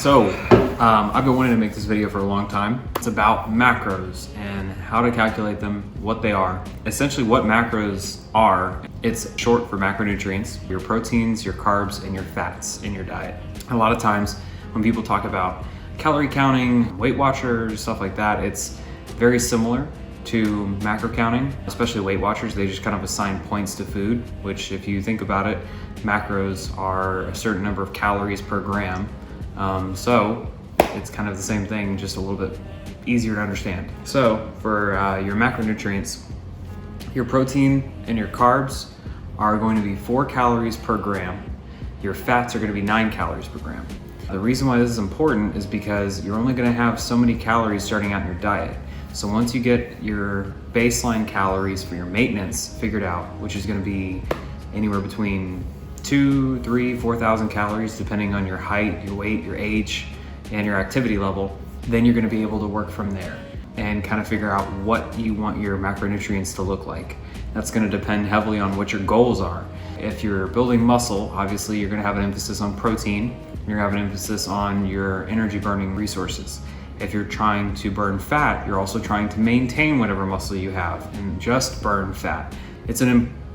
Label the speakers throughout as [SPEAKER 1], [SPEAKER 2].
[SPEAKER 1] I've been wanting to make this video for a long time. It's about macros and how to calculate them, what they are. Essentially what macros are, it's short for macronutrients, your proteins, your carbs, and your fats in your diet. A lot of times when people talk about calorie counting, Weight Watchers, stuff like that, it's very similar to macro counting, especially Weight Watchers. They just kind of assign points to food, which if you think about it, macros are a certain number of calories per gram. So it's kind of the same thing, just a little bit easier to understand. So for your macronutrients, your protein and your carbs are going to be 4 calories per gram. Your fats are going to be 9 calories per gram. The reason why this is important is because you're only going to have so many calories starting out in your diet. So once you get your baseline calories for your maintenance figured out, which is going to be anywhere between 2,000, 3,000, 4,000 calories, depending on your height, your weight, your age, and your activity level, then you're going to be able to work from there and kind of figure out what you want your macronutrients to look like. That's going to depend heavily on what your goals are. If you're building muscle, obviously you're going to have an emphasis on protein. You're going to have an emphasis on your energy burning resources. If you're trying to burn fat, you're also trying to maintain whatever muscle you have and just burn fat. It's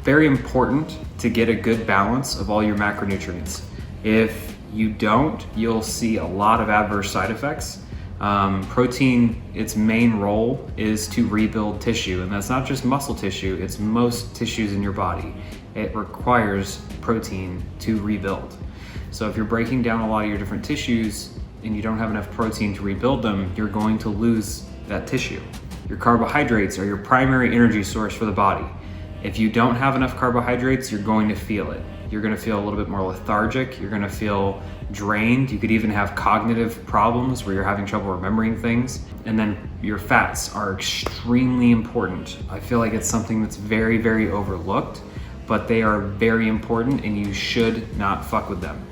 [SPEAKER 1] very important to get a good balance of all your macronutrients. If you don't, you'll see a lot of adverse side effects. Protein, its main role is to rebuild tissue, and that's not just muscle tissue, it's most tissues in your body. It requires protein to rebuild. So if you're breaking down a lot of your different tissues and you don't have enough protein to rebuild them, you're going to lose that tissue. Your carbohydrates are your primary energy source for the body. If you don't have enough carbohydrates, you're going to feel it. You're going to feel a little bit more lethargic. You're going to feel drained. You could even have cognitive problems where you're having trouble remembering things. And then your fats are extremely important. I feel like it's something that's very, very overlooked, but they are very important and you should not fuck with them.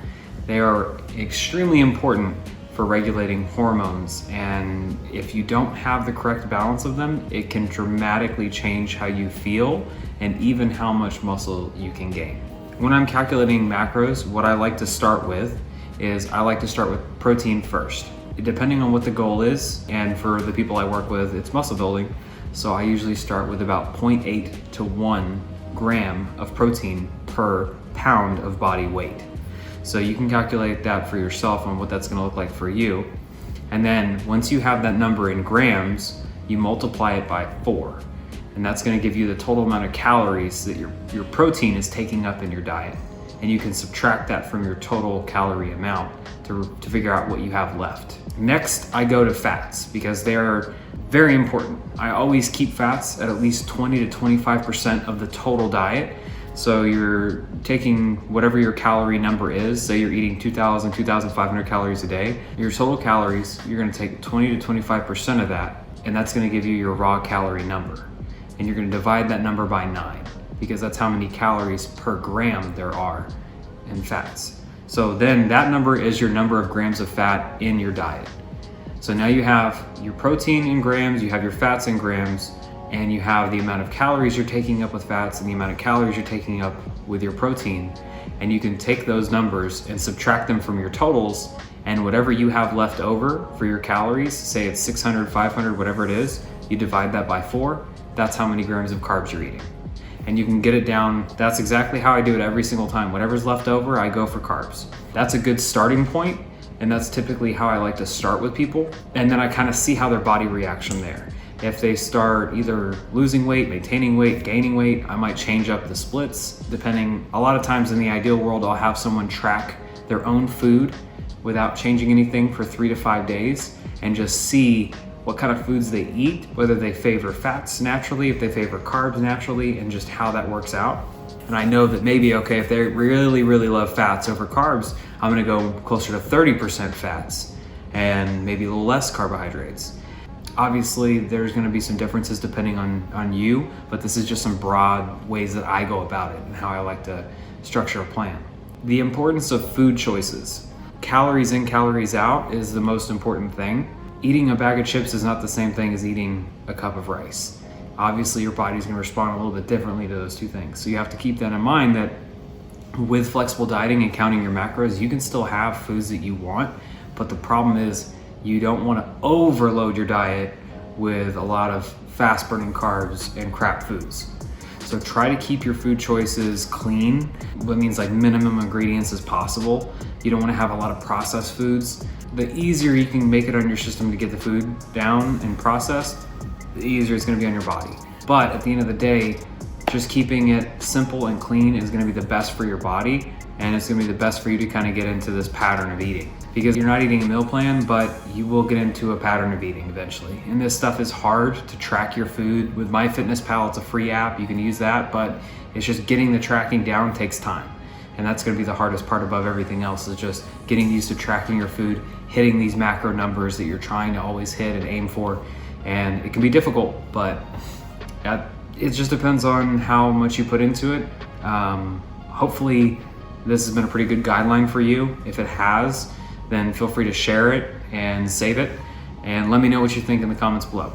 [SPEAKER 1] They are extremely important for regulating hormones, and if you don't have the correct balance of them, it can dramatically change how you feel and even how much muscle you can gain. When I'm calculating macros, what I like to start with is I like to start with protein first. Depending on what the goal is, and for the people I work with, it's muscle building, so I usually start with about 0.8 to 1 gram of protein per pound of body weight. So you can calculate that for yourself on what that's going to look like for you. And then once you have that number in grams, you multiply it by 4. And that's going to give you the total amount of calories that your protein is taking up in your diet. And you can subtract that from your total calorie amount to figure out what you have left. Next, I go to fats because they're very important. I always keep fats at least 20 to 25% of the total diet. So you're taking whatever your calorie number is, say you're eating 2,000, 2,500 calories a day, your total calories, you're gonna take 20 to 25% of that, and that's gonna give you your raw calorie number. And you're gonna divide that number by 9, because that's how many calories per gram there are in fats. So then that number is your number of grams of fat in your diet. So now you have your protein in grams, you have your fats in grams, and you have the amount of calories you're taking up with fats and the amount of calories you're taking up with your protein. And you can take those numbers and subtract them from your totals, and whatever you have left over for your calories, say it's 600, 500, whatever it is, you divide that by 4, that's how many grams of carbs you're eating. And you can get it down, that's exactly how I do it every single time. Whatever's left over, I go for carbs. That's a good starting point, and that's typically how I like to start with people. And then I kind of see how their body reacts from there. If they start either losing weight, maintaining weight, gaining weight, I might change up the splits depending. A lot of times in the ideal world, I'll have someone track their own food without changing anything for 3 to 5 days and just see what kind of foods they eat, whether they favor fats naturally, if they favor carbs naturally, and just how that works out. And I know that maybe, okay, if they really, really love fats over carbs, I'm gonna go closer to 30% fats and maybe a little less carbohydrates. Obviously, there's going to be some differences depending on you, but this is just some broad ways that I go about it and how I like to structure a plan. The importance of food choices. Calories in, calories out is the most important thing. Eating a bag of chips is not the same thing as eating a cup of rice. Obviously, your body's going to respond a little bit differently to those two things. So you have to keep that in mind, that with flexible dieting and counting your macros, you can still have foods that you want, But the problem is you don't want to overload your diet with a lot of fast burning carbs and crap foods. So try to keep your food choices clean. What means like minimum ingredients as possible. You don't want to have a lot of processed foods. The easier you can make it on your system to get the food down and processed, the easier it's going to be on your body. But at the end of the day, just keeping it simple and clean is going to be the best for your body, and it's going to be the best for you to kind of get into this pattern of eating. Because you're not eating a meal plan, but you will get into a pattern of eating eventually. And this stuff is hard to track your food. With MyFitnessPal, it's a free app, you can use that, but it's just getting the tracking down takes time. And that's going to be the hardest part above everything else, is just getting used to tracking your food, hitting these macro numbers that you're trying to always hit and aim for. And it can be difficult, but it just depends on how much you put into it. Hopefully this has been a pretty good guideline for you. If it has, then feel free to share it and save it. And let me know what you think in the comments below.